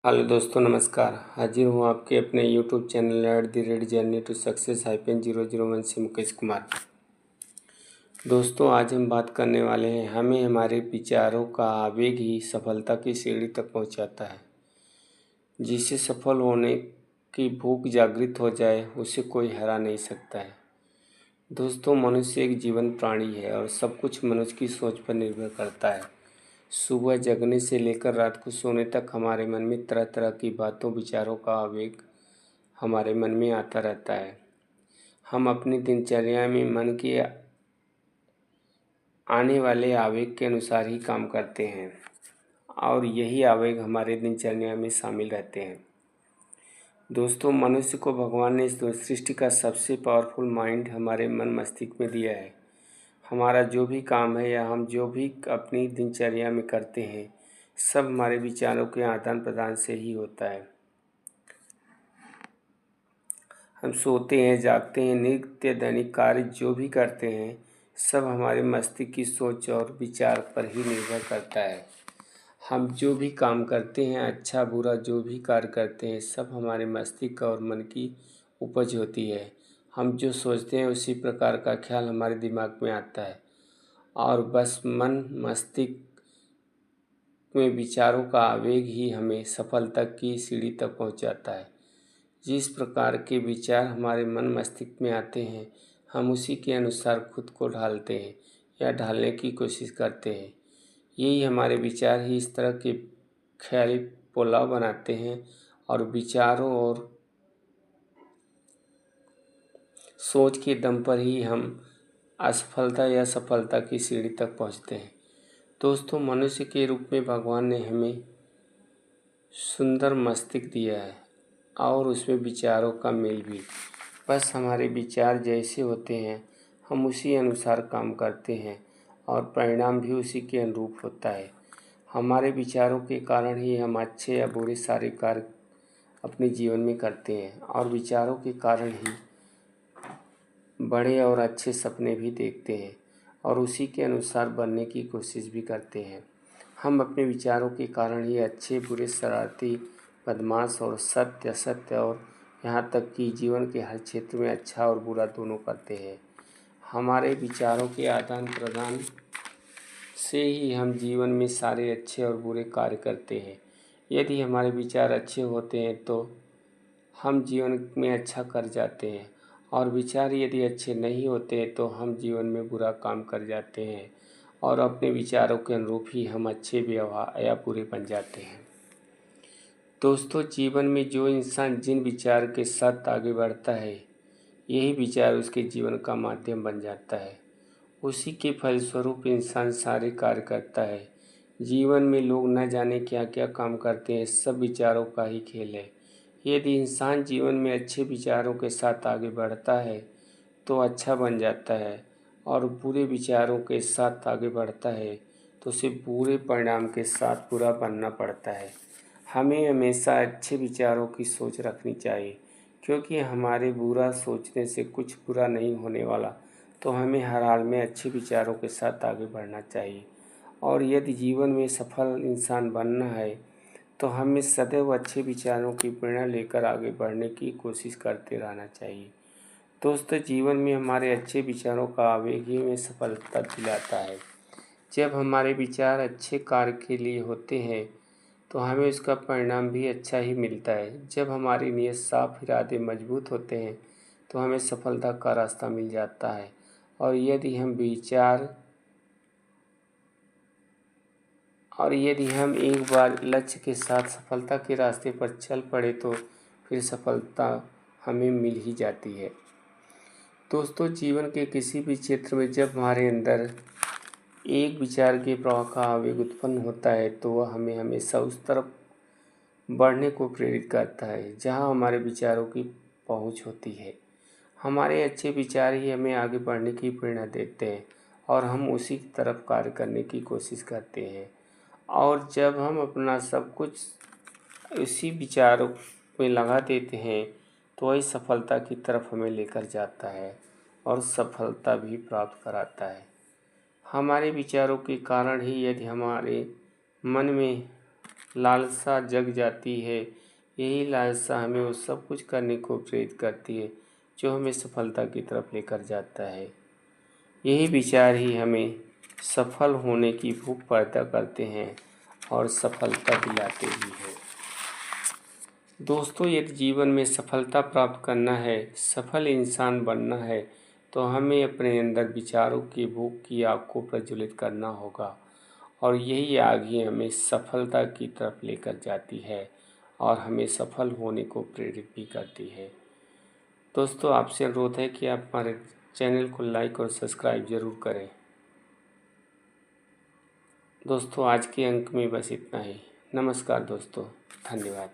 Hello दोस्तों, नमस्कार। हाजिर हूँ आपके अपने YouTube channel @journey to success -001 से मुकेश कुमार। दोस्तों, आज हम बात करने वाले हैं, हमें हमारे विचारों का आवेग ही सफलता की सीढ़ी तक पहुंचाता है। जिसे सफल होने की भूख जागृत हो जाए, उसे कोई हरा नहीं सकता है। दोस्तों, मनुष्य एक जीवन प्राणी है और सब कुछ मनुष्य की सोच पर निर्भर करता है। सुबह जगने से लेकर रात को सोने तक हमारे मन में तरह तरह की बातों विचारों का आवेग हमारे मन में आता रहता है। हम अपनी दिनचर्या में मन के आने वाले आवेग के अनुसार ही काम करते हैं और यही आवेग हमारे दिनचर्या में शामिल रहते हैं। दोस्तों, मनुष्य को भगवान ने इस सृष्टि का सबसे पावरफुल माइंड हमारे मन मस्तिष्क में दिया है। हमारा जो भी काम है या हम जो भी अपनी दिनचर्या में करते हैं, सब हमारे विचारों के आदान प्रदान से ही होता है। हम सोते हैं, जागते हैं, नित्य दैनिक कार्य जो भी करते हैं, सब हमारे मस्तिष्क की सोच और विचार पर ही निर्भर करता है। हम जो भी काम करते हैं, अच्छा बुरा जो भी कार्य करते हैं, सब हमारे मस्तिष्क और मन की उपज होती है। हम जो सोचते हैं उसी प्रकार का ख्याल हमारे दिमाग में आता है और बस मन मस्तिष्क में विचारों का आवेग ही हमें सफलता की सीढ़ी तक पहुंचाता है। जिस प्रकार के विचार हमारे मन मस्तिष्क में आते हैं, हम उसी के अनुसार खुद को ढालते हैं या ढालने की कोशिश करते हैं। यही हमारे विचार ही इस तरह के ख्याली पुलाव बनाते हैं और विचारों और सोच के दम पर ही हम असफलता या सफलता की सीढ़ी तक पहुंचते हैं। दोस्तों, मनुष्य के रूप में भगवान ने हमें सुंदर मस्तिष्क दिया है और उसमें विचारों का मेल भी। बस हमारे विचार जैसे होते हैं, हम उसी अनुसार काम करते हैं और परिणाम भी उसी के अनुरूप होता है। हमारे विचारों के कारण ही हम अच्छे या बुरे सारे कार्य अपने जीवन में करते हैं और विचारों के कारण ही बड़े और अच्छे सपने भी देखते हैं और उसी के अनुसार बनने की कोशिश भी करते हैं। हम अपने विचारों के कारण ही अच्छे बुरे, शरारती, बदमाश और सत्य असत्य और यहाँ तक कि जीवन के हर क्षेत्र में अच्छा और बुरा दोनों करते हैं। हमारे विचारों के आदान प्रदान से ही हम जीवन में सारे अच्छे और बुरे कार्य करते हैं। यदि हमारे विचार अच्छे होते हैं तो हम जीवन में अच्छा कर जाते हैं और विचार यदि अच्छे नहीं होते तो हम जीवन में बुरा काम कर जाते हैं और अपने विचारों के अनुरूप ही हम अच्छे व्यवहार या बुरे बन जाते हैं। दोस्तों, जीवन में जो इंसान जिन विचार के साथ आगे बढ़ता है, यही विचार उसके जीवन का माध्यम बन जाता है। उसी के फलस्वरूप इंसान सारे कार्य करता है। जीवन में लोग न जाने क्या क्या काम करते हैं, सब विचारों का ही खेल है। यदि इंसान जीवन में अच्छे विचारों के साथ आगे बढ़ता है तो अच्छा बन जाता है और बुरे विचारों के साथ आगे बढ़ता है तो उसे बुरे परिणाम के साथ बुरा बनना पड़ता है। हमें हमेशा अच्छे विचारों की सोच रखनी चाहिए, क्योंकि हमारे बुरा सोचने से कुछ बुरा नहीं होने वाला। तो हमें हर हाल में अच्छे विचारों के साथ आगे बढ़ना चाहिए और यदि जीवन में सफल इंसान बनना है तो हमें सदैव अच्छे विचारों की प्रेरणा लेकर आगे बढ़ने की कोशिश करते रहना चाहिए। दोस्तों, जीवन में हमारे अच्छे विचारों का आवेग ही हमें सफलता दिलाता है। जब हमारे विचार अच्छे कार्य के लिए होते हैं तो हमें उसका परिणाम भी अच्छा ही मिलता है। जब हमारी नीयत साफ, इरादे मजबूत होते हैं तो हमें सफलता का रास्ता मिल जाता है और यदि हम एक बार लक्ष्य के साथ सफलता के रास्ते पर चल पड़े तो फिर सफलता हमें मिल ही जाती है। दोस्तों, जीवन के किसी भी क्षेत्र में जब हमारे अंदर एक विचार के प्रवाह का आवेग उत्पन्न होता है तो वह हमें हमेशा उस तरफ बढ़ने को प्रेरित करता है जहां हमारे विचारों की पहुंच होती है। हमारे अच्छे विचार ही हमें आगे बढ़ने की प्रेरणा देते हैं और हम उसी की तरफ कार्य करने की कोशिश करते हैं और जब हम अपना सब कुछ इसी विचारों में लगा देते हैं तो वही सफलता की तरफ हमें लेकर जाता है और सफलता भी प्राप्त कराता है। हमारे विचारों के कारण ही यदि हमारे मन में लालसा जग जाती है। यही लालसा हमें वो सब कुछ करने को प्रेरित करती है जो हमें सफलता की तरफ लेकर जाता है। यही विचार ही हमें सफल होने की भूख पैदा करते हैं और सफलता दिलाते भी हैं। दोस्तों, यदि जीवन में सफलता प्राप्त करना है, सफल इंसान बनना है, तो हमें अपने अंदर विचारों की भूख की आग को प्रज्वलित करना होगा और यही आग ही हमें सफलता की तरफ लेकर जाती है और हमें सफल होने को प्रेरित भी करती है। दोस्तों, आपसे अनुरोध है कि आप हमारे चैनल को लाइक और सब्सक्राइब ज़रूर करें। दोस्तों, आज के अंक में बस इतना ही। नमस्कार दोस्तों, धन्यवाद।